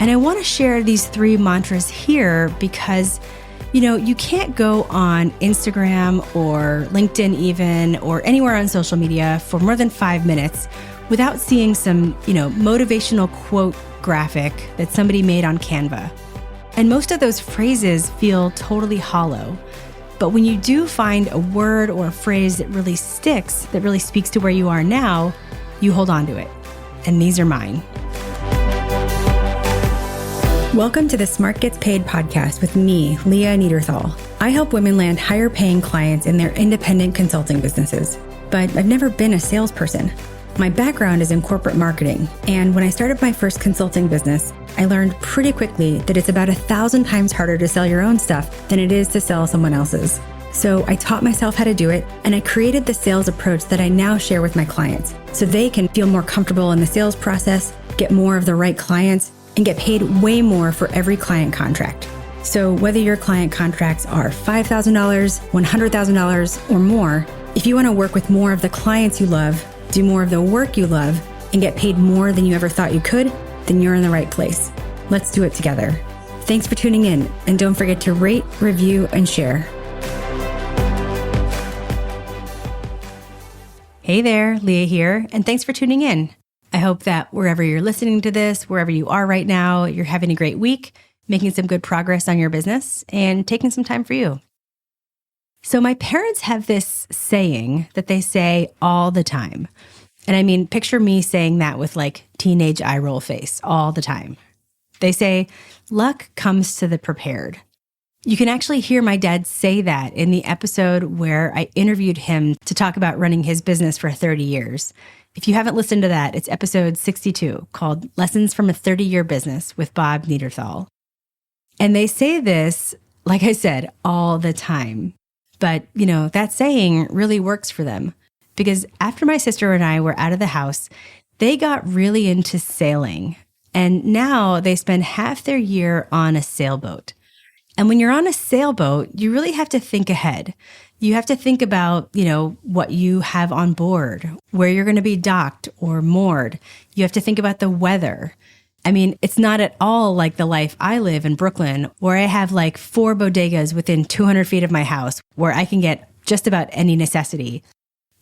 And I want to share these 3 mantras here because, you can't go on Instagram or LinkedIn even, or anywhere on social media for more than 5 minutes without seeing some, motivational quote graphic that somebody made on Canva. And most of those phrases feel totally hollow. But when you do find a word or a phrase that really sticks, that really speaks to where you are now, you hold on to it. And these are mine. Welcome to the Smart Gets Paid podcast with me, Leah. I help women land higher paying clients in their independent consulting businesses. But I've never been a salesperson. My background is in corporate marketing. And when I started my first consulting business, I learned pretty quickly that it's about 1,000 times harder to sell your own stuff than it is to sell someone else's. So I taught myself how to do it, and I created the sales approach that I now share with my clients so they can feel more comfortable in the sales process, get more of the right clients, and get paid way more for every client contract. So whether your client contracts are $5,000, $100,000, or more, if you want to work with more of the clients you love, do more of the work you love, and get paid more than you ever thought you could, then you're in the right place. Let's do it together. Thanks for tuning in, and don't forget to rate, review, and share. Hey there, Leah here, and thanks for tuning in. I hope that wherever you're listening to this, wherever you are right now, you're having a great week, making some good progress on your business, and taking some time for you. So my parents have this saying that they say all the time. And I mean, picture me saying that with like teenage eye roll face all the time. They say, luck comes to the prepared. You can actually hear my dad say that in the episode where I interviewed him to talk about running his business for 30 years. If you haven't listened to that, it's episode 62 called Lessons from a 30-Year Business with Bob Niederthal. And they say this, like I said, all the time. But, that saying really works for them because after my sister and I were out of the house, they got really into sailing. And now they spend half their year on a sailboat. And when you're on a sailboat, you really have to think ahead. You have to think about, what you have on board, where you're going to be docked or moored. You have to think about the weather. I mean, it's not at all like the life I live in Brooklyn, where I have like 4 bodegas within 200 feet of my house, where I can get just about any necessity.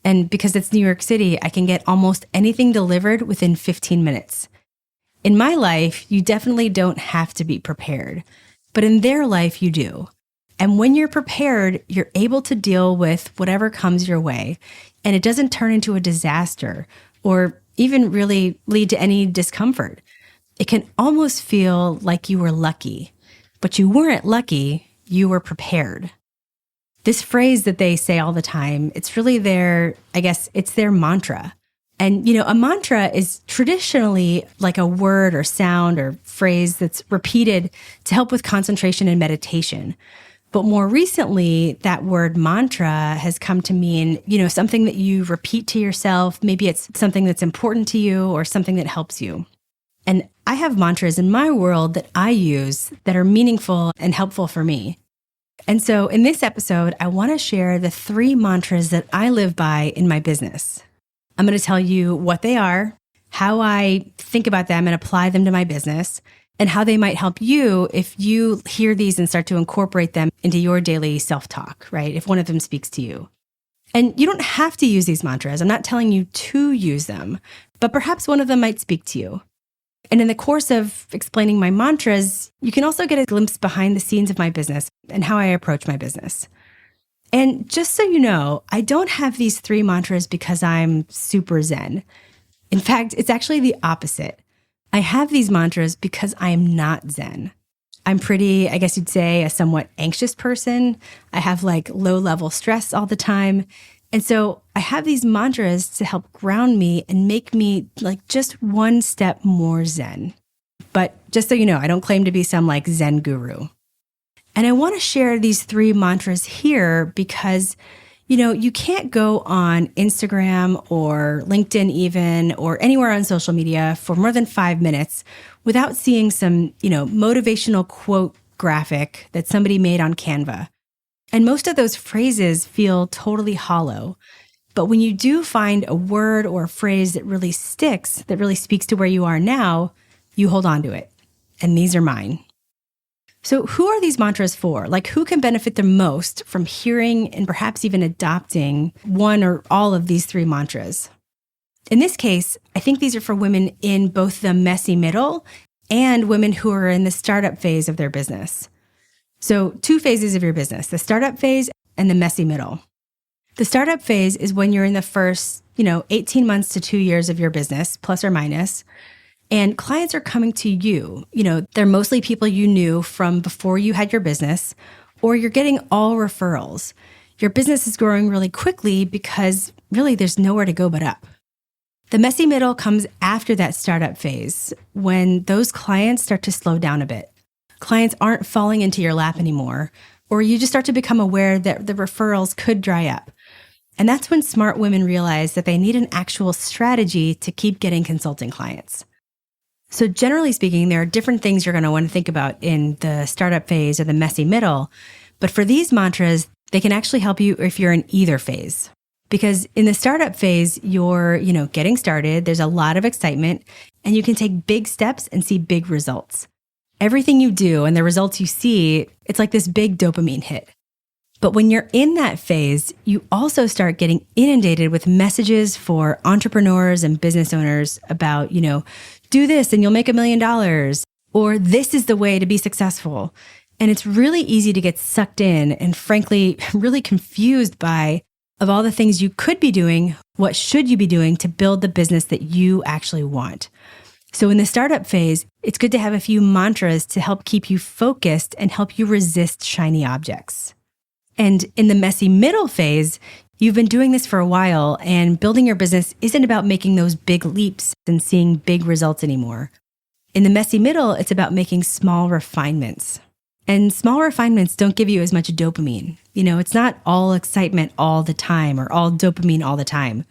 And because it's New York City, I can get almost anything delivered within 15 minutes. In my life, you definitely don't have to be prepared, but in their life, you do. And when you're prepared, you're able to deal with whatever comes your way, and it doesn't turn into a disaster or even really lead to any discomfort. It can almost feel like you were lucky, but you weren't lucky, you were prepared. This phrase that they say all the time, it's really it's their mantra. And, a mantra is traditionally like a word or sound or phrase that's repeated to help with concentration and meditation. But more recently, that word mantra has come to mean, something that you repeat to yourself. Maybe it's something that's important to you or something that helps you. And I have mantras in my world that I use that are meaningful and helpful for me. And so in this episode, I want to share the 3 mantras that I live by in my business. I'm going to tell you what they are, how I think about them and apply them to my business, and how they might help you if you hear these and start to incorporate them into your daily self-talk, right? If one of them speaks to you. And you don't have to use these mantras. I'm not telling you to use them, but perhaps one of them might speak to you. And in the course of explaining my mantras, you can also get a glimpse behind the scenes of my business and how I approach my business. And just so you know, I don't have these 3 mantras because I'm super zen. In fact, it's actually the opposite. I have these mantras because I am not zen. I'm pretty, I guess you'd say, a somewhat anxious person. I have like low-level stress all the time. And so I have these mantras to help ground me and make me like just one step more zen. But just so you know, I don't claim to be some like Zen guru. And I want to share these 3 mantras here because, you can't go on Instagram or LinkedIn even, or anywhere on social media for more than 5 minutes without seeing some, motivational quote graphic that somebody made on Canva. And most of those phrases feel totally hollow. But when you do find a word or a phrase that really sticks, that really speaks to where you are now, you hold on to it. and these are mine. So who are these mantras for? Like, who can benefit the most from hearing and perhaps even adopting one or all of these 3 mantras? In this case, I think these are for women in both the messy middle and women who are in the startup phase of their business. So 2 phases of your business, the startup phase and the messy middle. The startup phase is when you're in the first, 18 months to 2 years of your business, plus or minus, and clients are coming to you. They're mostly people you knew from before you had your business, or you're getting all referrals. Your business is growing really quickly because really there's nowhere to go but up. The messy middle comes after that startup phase, when those clients start to slow down a bit. Clients aren't falling into your lap anymore, or you just start to become aware that the referrals could dry up. And that's when smart women realize that they need an actual strategy to keep getting consulting clients. So generally speaking, there are different things you're going to want to think about in the startup phase or the messy middle. But for these mantras, they can actually help you if you're in either phase. Because in the startup phase, you're, getting started, there's a lot of excitement, and you can take big steps and see big results. Everything you do and the results you see, it's like this big dopamine hit. But when you're in that phase, you also start getting inundated with messages for entrepreneurs and business owners about, do this and you'll make $1 million, or this is the way to be successful. And it's really easy to get sucked in and frankly, really confused by, of all the things you could be doing, what should you be doing to build the business that you actually want? So in the startup phase, it's good to have a few mantras to help keep you focused and help you resist shiny objects. And in the messy middle phase, you've been doing this for a while, and building your business isn't about making those big leaps and seeing big results anymore. In the messy middle, it's about making small refinements. And small refinements don't give you as much dopamine. It's not all excitement all the time or all dopamine all the time.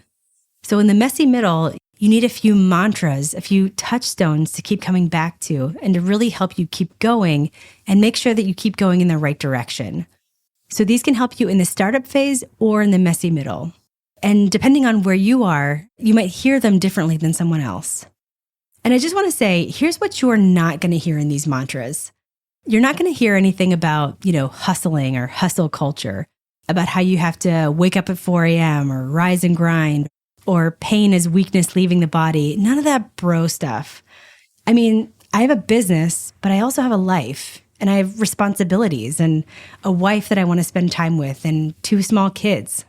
So in the messy middle, you need a few mantras, a few touchstones to keep coming back to and to really help you keep going and make sure that you keep going in the right direction. So these can help you in the startup phase or in the messy middle. And depending on where you are, you might hear them differently than someone else. And I just want to say, here's what you're not going to hear in these mantras. You're not going to hear anything about, hustling or hustle culture, about how you have to wake up at 4 a.m. or rise and grind, or pain is weakness leaving the body. None of that bro stuff. I mean, I have a business, but I also have a life. And I have responsibilities and a wife that I want to spend time with and 2 small kids.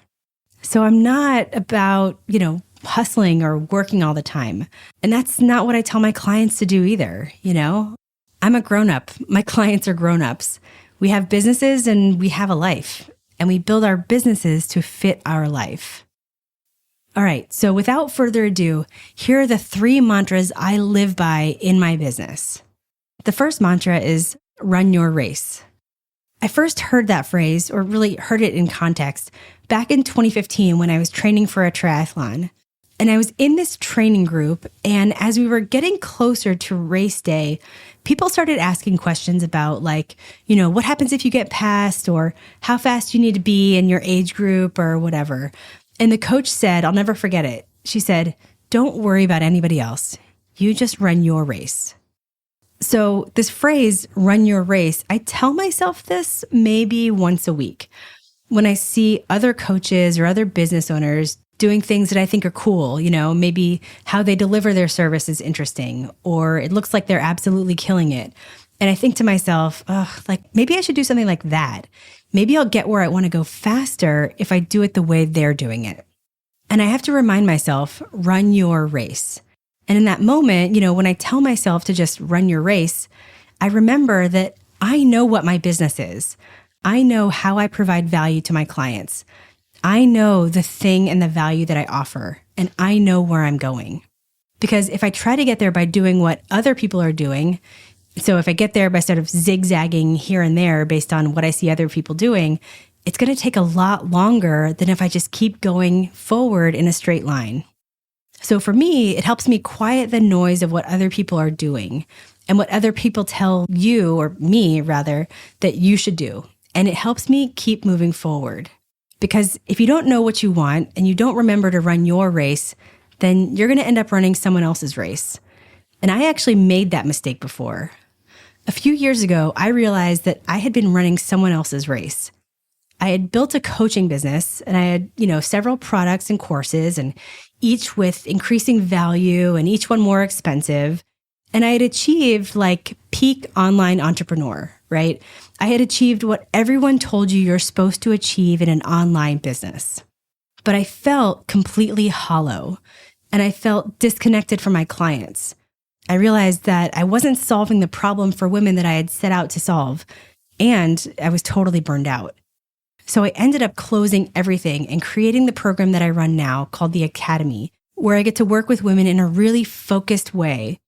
So I'm not about, hustling or working all the time. And that's not what I tell my clients to do either, I'm a grown-up. My clients are grown-ups. We have businesses and we have a life. And we build our businesses to fit our life. All right, so without further ado, here are the 3 mantras I live by in my business. The first mantra is run your race. I first heard that phrase, or really heard it in context, back in 2015 when I was training for a triathlon. And I was in this training group, and as we were getting closer to race day, people started asking questions about what happens if you get passed, or how fast you need to be in your age group, or whatever. And the coach said, I'll never forget it. She said, don't worry about anybody else. You just run your race. So this phrase, run your race, I tell myself this maybe once a week when I see other coaches or other business owners doing things that I think are cool, maybe how they deliver their service is interesting, or it looks like they're absolutely killing it. And I think to myself, maybe I should do something like that. Maybe I'll get where I want to go faster if I do it the way they're doing it. And I have to remind myself, run your race. And in that moment, when I tell myself to just run your race, I remember that I know what my business is. I know how I provide value to my clients. I know the thing and the value that I offer, and I know where I'm going. Because if I try to get there by doing what other people are doing, so if I get there by sort of zigzagging here and there based on what I see other people doing, it's going to take a lot longer than if I just keep going forward in a straight line. So for me, it helps me quiet the noise of what other people are doing and what other people tell you, or me rather, that you should do. And it helps me keep moving forward. Because if you don't know what you want and you don't remember to run your race, then you're going to end up running someone else's race. And I actually made that mistake before. A few years ago, I realized that I had been running someone else's race. I had built a coaching business and I had, several products and courses, and each with increasing value and each one more expensive. And I had achieved like peak online entrepreneur, right? I had achieved what everyone told you you're supposed to achieve in an online business. But I felt completely hollow and I felt disconnected from my clients. I realized that I wasn't solving the problem for women that I had set out to solve, and I was totally burned out. So I ended up closing everything and creating the program that I run now called the Academy, where I get to work with women in a really focused way.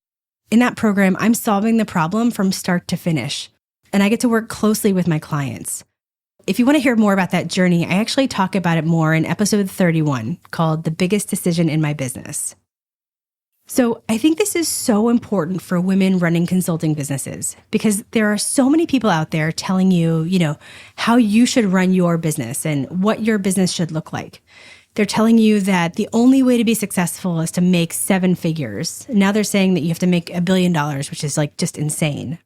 In that program, I'm solving the problem from start to finish, and I get to work closely with my clients. If you want to hear more about that journey, I actually talk about it more in episode 31 called The Biggest Decision in My Business. So I think this is so important for women running consulting businesses because there are so many people out there telling you, how you should run your business and what your business should look like. They're telling you that the only way to be successful is to make 7 figures. Now they're saying that you have to make $1 billion, which is like just insane.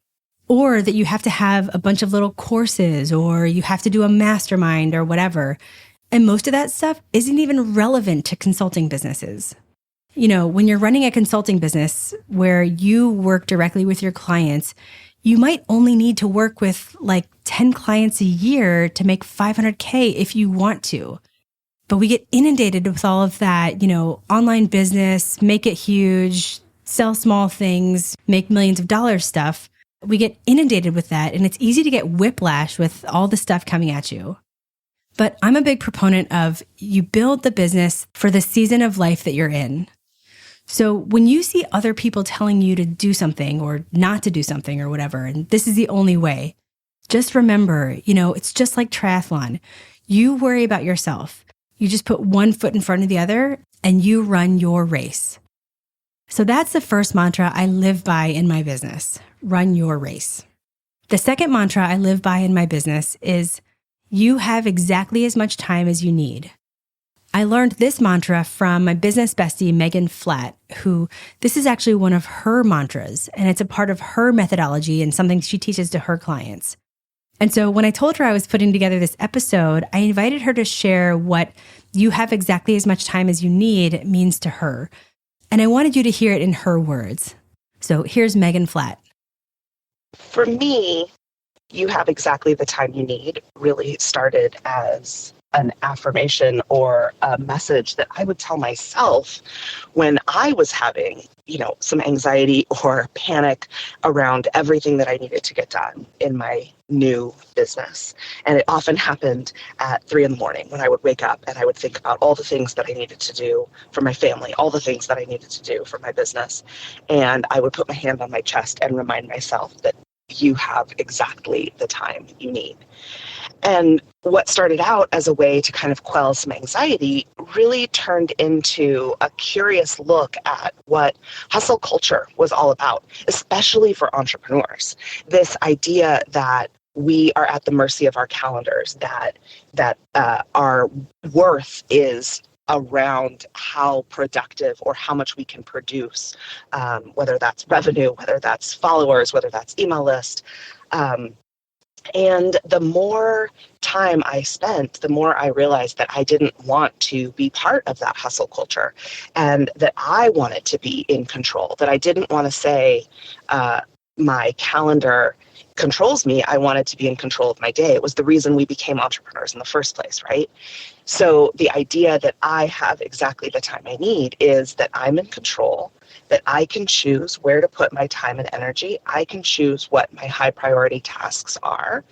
Or that you have to have a bunch of little courses or you have to do a mastermind or whatever. And most of that stuff isn't even relevant to consulting businesses. When you're running a consulting business where you work directly with your clients, you might only need to work with like 10 clients a year to make $500K if you want to. But we get inundated with all of that, online business, make it huge, sell small things, make millions of dollars stuff. We get inundated with that, and it's easy to get whiplash with all the stuff coming at you. But I'm a big proponent of you build the business for the season of life that you're in. So when you see other people telling you to do something or not to do something or whatever, and this is the only way, just remember, it's just like triathlon. You worry about yourself. You just put one foot in front of the other and you run your race. So that's the first mantra I live by in my business, run your race. The second mantra I live by in my business is you have exactly as much time as you need. I learned this mantra from my business bestie, Megan Flatt, who this is actually one of her mantras, and it's a part of her methodology and something she teaches to her clients. And so when I told her I was putting together this episode, I invited her to share what you have exactly as much time as you need means to her. And I wanted you to hear it in her words. So here's Megan Flatt. For me, you have exactly the time you need really started as an affirmation or a message that I would tell myself when I was having, some anxiety or panic around everything that I needed to get done in my new business. And it often happened at 3 a.m. when I would wake up and I would think about all the things that I needed to do for my family, all the things that I needed to do for my business. And I would put my hand on my chest and remind myself that you have exactly the time you need. And what started out as a way to kind of quell some anxiety really turned into a curious look at what hustle culture was all about, especially for entrepreneurs. This idea that we are at the mercy of our calendars, that our worth is around how productive or how much we can produce, whether that's revenue, whether that's followers, whether that's email list. And the more time I spent, the more I realized that I didn't want to be part of that hustle culture and that I wanted to be in control, that I didn't want to say my calendar controls me. I wanted to be in control of my day. It was the reason we became entrepreneurs in the first place, right? So the idea that I have exactly the time I need is that I'm in control, that I can choose where to put my time and energy. I can choose what my high priority tasks are,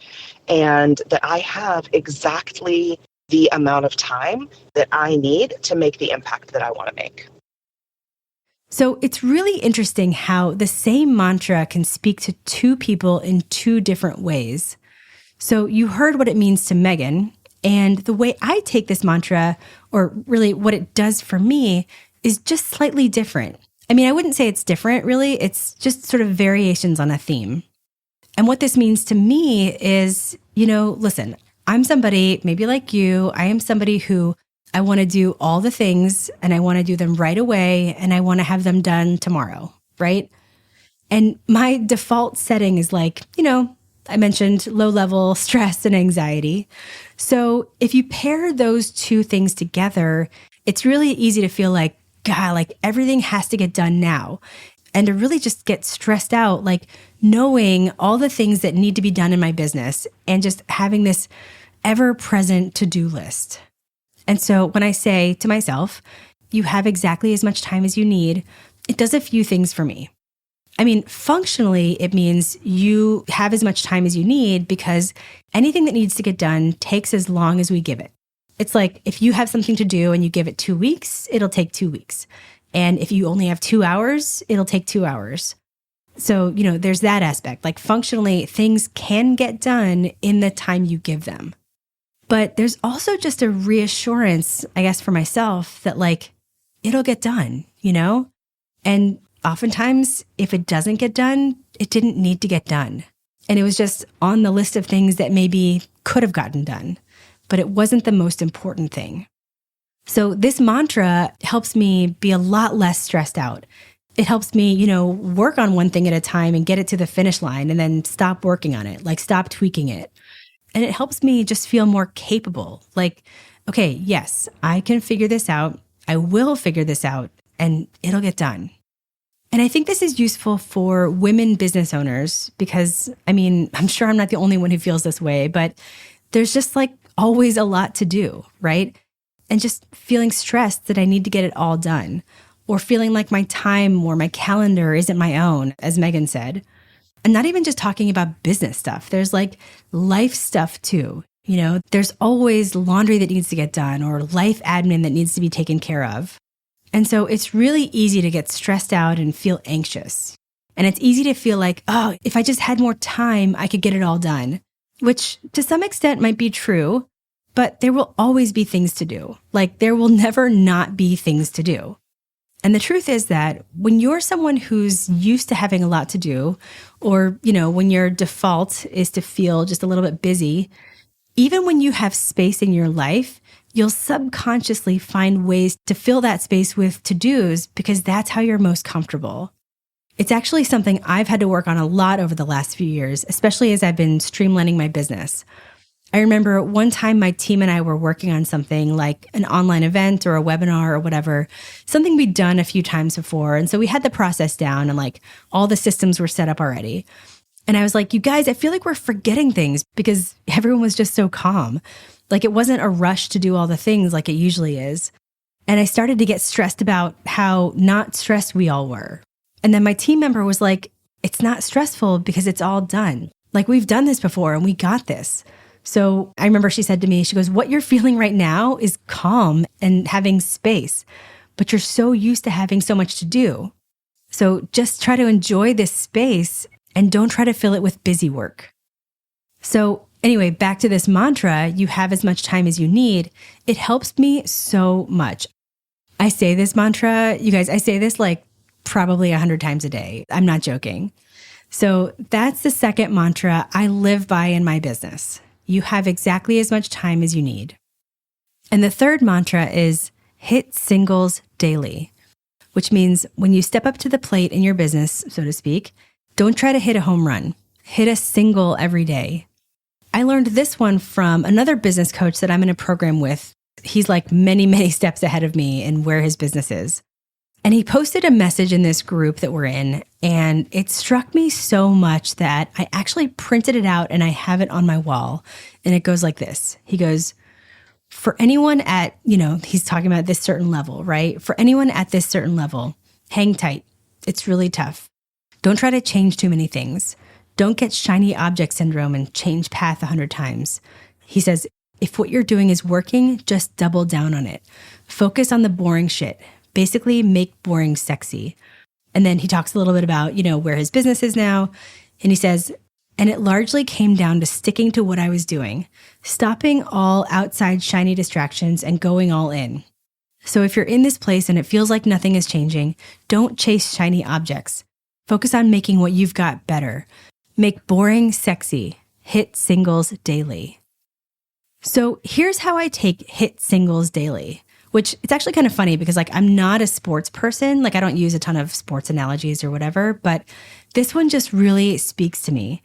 and that I have exactly the amount of time that I need to make the impact that I want to make. So it's really interesting how the same mantra can speak to two people in two different ways. So you heard what it means to Megan, and the way I take this mantra, or really what it does for me, is just slightly different. I mean, I wouldn't say it's different, really. It's just sort of variations on a theme. And what this means to me is, listen, I'm somebody, maybe like you, I am somebody who I want to do all the things and I want to do them right away and I want to have them done tomorrow, right? And my default setting is like, I mentioned low level stress and anxiety. So if you pair those two things together, it's really easy to feel like, God, like everything has to get done now. And to really just get stressed out, like knowing all the things that need to be done in my business and just having this ever present to-do list. And so when I say to myself, you have exactly as much time as you need, it does a few things for me. I mean, functionally, it means you have as much time as you need because anything that needs to get done takes as long as we give it. It's like if you have something to do and you give it 2 weeks, it'll take 2 weeks. And if you only have 2 hours, it'll take 2 hours. So, there's that aspect. Like functionally, things can get done in the time you give them. But there's also just a reassurance, I guess, for myself that like, it'll get done, And oftentimes, if it doesn't get done, it didn't need to get done. And it was just on the list of things that maybe could have gotten done, but it wasn't the most important thing. So this mantra helps me be a lot less stressed out. It helps me, work on one thing at a time and get it to the finish line and then stop working on it, like stop tweaking it. And it helps me just feel more capable. Like, okay, yes, I can figure this out. I will figure this out and it'll get done. And I think this is useful for women business owners because, I'm sure I'm not the only one who feels this way, but there's just like always a lot to do, right? And just feeling stressed that I need to get it all done, or feeling like my time or my calendar isn't my own, as Megan said. And not even just talking about business stuff. There's like life stuff too. There's always laundry that needs to get done or life admin that needs to be taken care of. And so it's really easy to get stressed out and feel anxious. And it's easy to feel like, oh, if I just had more time, I could get it all done, which to some extent might be true, but there will always be things to do. Like there will never not be things to do. And the truth is that when you're someone who's used to having a lot to do, or, when your default is to feel just a little bit busy, even when you have space in your life, you'll subconsciously find ways to fill that space with to-dos because that's how you're most comfortable. It's actually something I've had to work on a lot over the last few years, especially as I've been streamlining my business. I remember one time my team and I were working on something like an online event or a webinar or whatever, something we'd done a few times before. And so we had the process down and like all the systems were set up already. And I was like, you guys, I feel like we're forgetting things because everyone was just so calm. Like it wasn't a rush to do all the things like it usually is. And I started to get stressed about how not stressed we all were. And then my team member was like, it's not stressful because it's all done. Like we've done this before and we got this. So I remember she said to me, she goes, what you're feeling right now is calm and having space, but you're so used to having so much to do. So just try to enjoy this space and don't try to fill it with busy work. So anyway, back to this mantra, you have as much time as you need. It helps me so much. I say this mantra, you guys, I say this like probably 100 times a day. I'm not joking. So that's the second mantra I live by in my business. You have exactly as much time as you need. And the third mantra is hit singles daily, which means when you step up to the plate in your business, so to speak, don't try to hit a home run. Hit a single every day. I learned this one from another business coach that I'm in a program with. He's like many, many steps ahead of me in where his business is. And he posted a message in this group that we're in, and it struck me so much that I actually printed it out and I have it on my wall. And it goes like this. He goes, for anyone at, he's talking about this certain level, right? For anyone at this certain level, hang tight. It's really tough. Don't try to change too many things. Don't get shiny object syndrome and change path 100 times. He says, if what you're doing is working, just double down on it. Focus on the boring shit. Basically make boring sexy. And then he talks a little bit about, where his business is now. And he says, and it largely came down to sticking to what I was doing, stopping all outside shiny distractions and going all in. So if you're in this place and it feels like nothing is changing, don't chase shiny objects. Focus on making what you've got better. Make boring sexy. Hit singles daily. So here's how I take hit singles daily, which it's actually kind of funny because like I'm not a sports person. Like I don't use a ton of sports analogies or whatever, but this one just really speaks to me.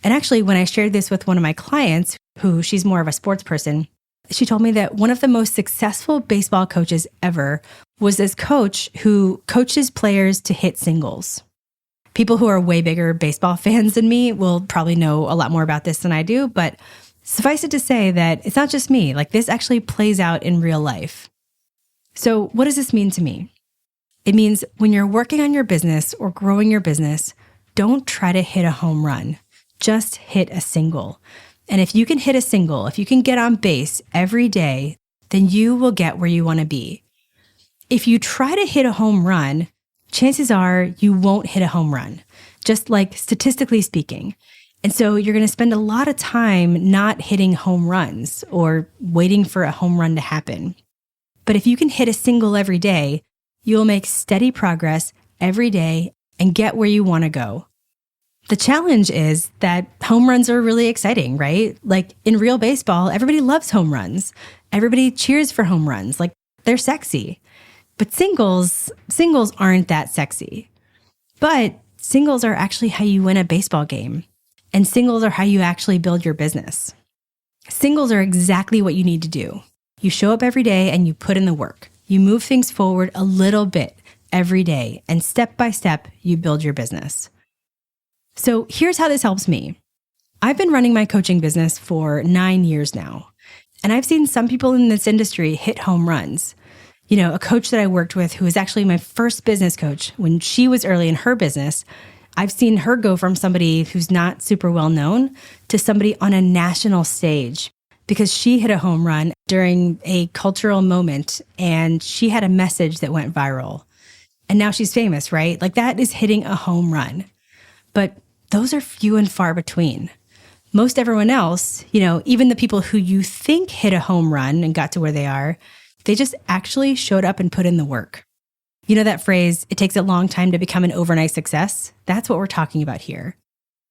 And actually, when I shared this with one of my clients, who she's more of a sports person, she told me that one of the most successful baseball coaches ever was this coach who coaches players to hit singles. People who are way bigger baseball fans than me will probably know a lot more about this than I do, but suffice it to say that it's not just me. Like this actually plays out in real life. So what does this mean to me? It means when you're working on your business or growing your business, don't try to hit a home run. Just hit a single. And if you can hit a single, if you can get on base every day, then you will get where you want to be. If you try to hit a home run, chances are you won't hit a home run, just like statistically speaking. And so you're going to spend a lot of time not hitting home runs or waiting for a home run to happen. But if you can hit a single every day, you'll make steady progress every day and get where you want to go. The challenge is that home runs are really exciting, right? Like in real baseball, everybody loves home runs. Everybody cheers for home runs. Like they're sexy. But singles aren't that sexy. But singles are actually how you win a baseball game. And singles are how you actually build your business. Singles are exactly what you need to do. You show up every day and you put in the work. You move things forward a little bit every day. And step by step, you build your business. So here's how this helps me. I've been running my coaching business for 9 years now, and I've seen some people in this industry hit home runs. You know, a coach that I worked with who was actually my first business coach when she was early in her business, I've seen her go from somebody who's not super well known to somebody on a national stage because she hit a home run during a cultural moment and she had a message that went viral. And now she's famous, right? Like that is hitting a home run. But those are few and far between. Most everyone else, you know, even the people who you think hit a home run and got to where they are, they just actually showed up and put in the work. You know that phrase, it takes a long time to become an overnight success? That's what we're talking about here.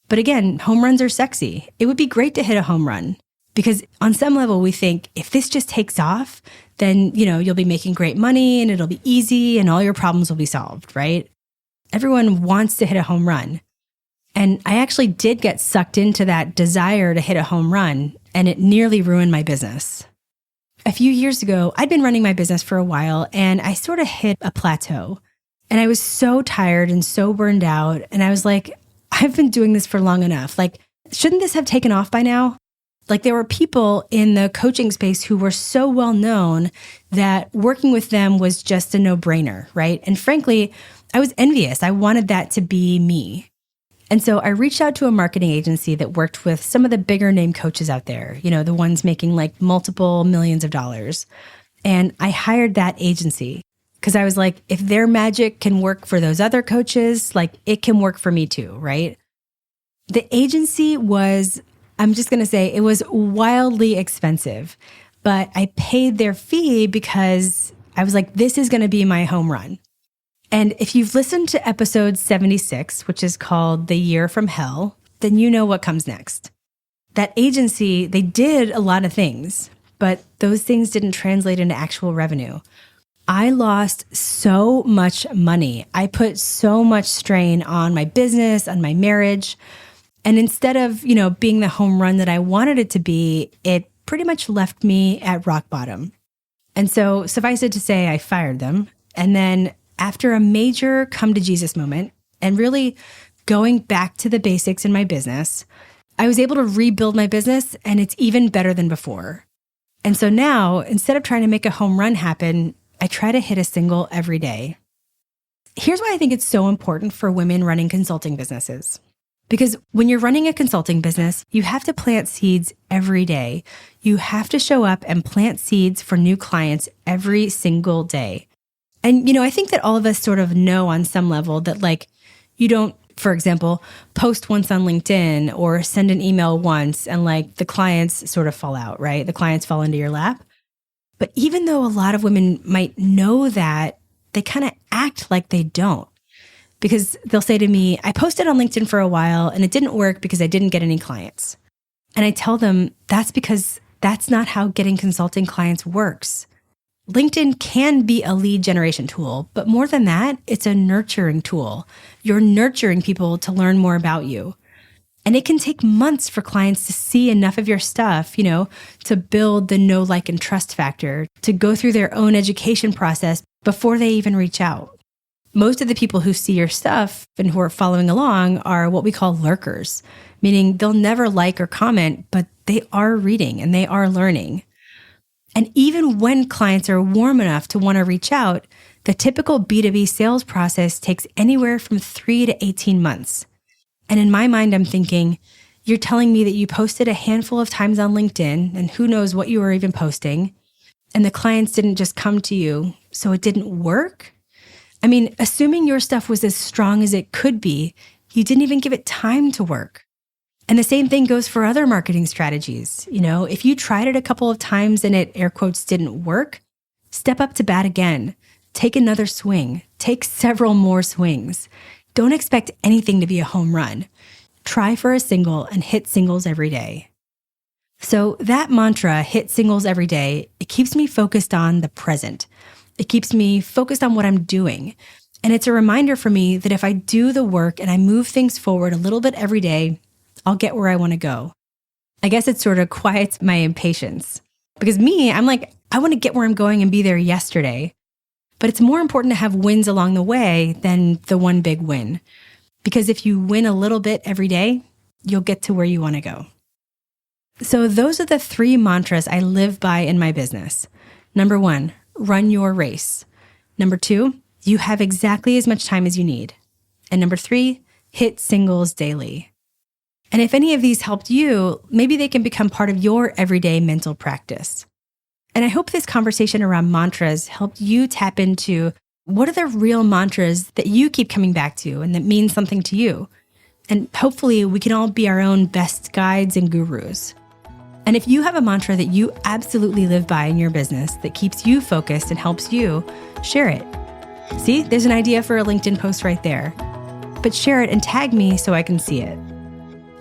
But again, home runs are sexy. It would be great to hit a home run because on some level we think if this just takes off, then, you know, you'll be making great money and it'll be easy and all your problems will be solved, right? Everyone wants to hit a home run. And I actually did get sucked into that desire to hit a home run, and it nearly ruined my business. A few years ago, I'd been running my business for a while, and I sort of hit a plateau. And I was so tired and so burned out, and I was like, I've been doing this for long enough. Like, shouldn't this have taken off by now? Like, there were people in the coaching space who were so well known that working with them was just a no-brainer, right? And frankly, I was envious. I wanted that to be me. And so I reached out to a marketing agency that worked with some of the bigger name coaches out there, you know, the ones making like multiple millions of dollars. And I hired that agency because I was like, if their magic can work for those other coaches, like it can work for me too, right? The agency was, I'm just going to say, it was wildly expensive, but I paid their fee because I was like, this is going to be my home run. And if you've listened to episode 76, which is called The Year from Hell, then you know what comes next. That agency, they did a lot of things, but those things didn't translate into actual revenue. I lost so much money. I put so much strain on my business, on my marriage. And instead of, you know, being the home run that I wanted it to be, it pretty much left me at rock bottom. And so suffice it to say, I fired them. And then after a major come to Jesus moment and really going back to the basics in my business, I was able to rebuild my business and it's even better than before. And so now, instead of trying to make a home run happen, I try to hit a single every day. Here's why I think it's so important for women running consulting businesses. Because when you're running a consulting business, you have to plant seeds every day. You have to show up and plant seeds for new clients every single day. And, you know, I think that all of us sort of know on some level that like, you don't, for example, post once on LinkedIn or send an email once and like the clients sort of fall out, right? The clients fall into your lap. But even though a lot of women might know that, they kind of act like they don't. Because they'll say to me, I posted on LinkedIn for a while and it didn't work because I didn't get any clients. And I tell them that's because that's not how getting consulting clients works. LinkedIn can be a lead generation tool, but more than that, it's a nurturing tool. You're nurturing people to learn more about you. And it can take months for clients to see enough of your stuff, to build the know, like, and trust factor, to go through their own education process before they even reach out. Most of the people who see your stuff and who are following along are what we call lurkers, meaning they'll never like or comment, but they are reading and they are learning. And even when clients are warm enough to want to reach out, the typical B2B sales process takes anywhere from 3 to 18 months. And in my mind, I'm thinking, you're telling me that you posted a handful of times on LinkedIn, and who knows what you were even posting, and the clients didn't just come to you, so it didn't work? I mean, assuming your stuff was as strong as it could be, you didn't even give it time to work. And the same thing goes for other marketing strategies. If you tried it a couple of times and it, air quotes, didn't work, step up to bat again. Take another swing. Take several more swings. Don't expect anything to be a home run. Try for a single and hit singles every day. So that mantra, hit singles every day, it keeps me focused on the present. It keeps me focused on what I'm doing. And it's a reminder for me that if I do the work and I move things forward a little bit every day, I'll get where I want to go. I guess it sort of quiets my impatience. Because I'm like, I want to get where I'm going and be there yesterday. But it's more important to have wins along the way than the one big win. Because if you win a little bit every day, you'll get to where you want to go. So those are the 3 mantras I live by in my business. Number 1, run your race. Number 2, you have exactly as much time as you need. And number 3, hit singles daily. And if any of these helped you, maybe they can become part of your everyday mental practice. And I hope this conversation around mantras helped you tap into what are the real mantras that you keep coming back to and that mean something to you. And hopefully we can all be our own best guides and gurus. And if you have a mantra that you absolutely live by in your business that keeps you focused and helps you, share it. See, there's an idea for a LinkedIn post right there. But share it and tag me so I can see it.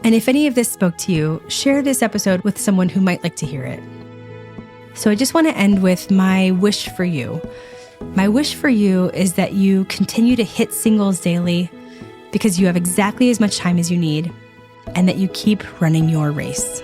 And if any of this spoke to you, share this episode with someone who might like to hear it. So I just want to end with my wish for you. My wish for you is that you continue to hit singles daily because you have exactly as much time as you need and that you keep running your race.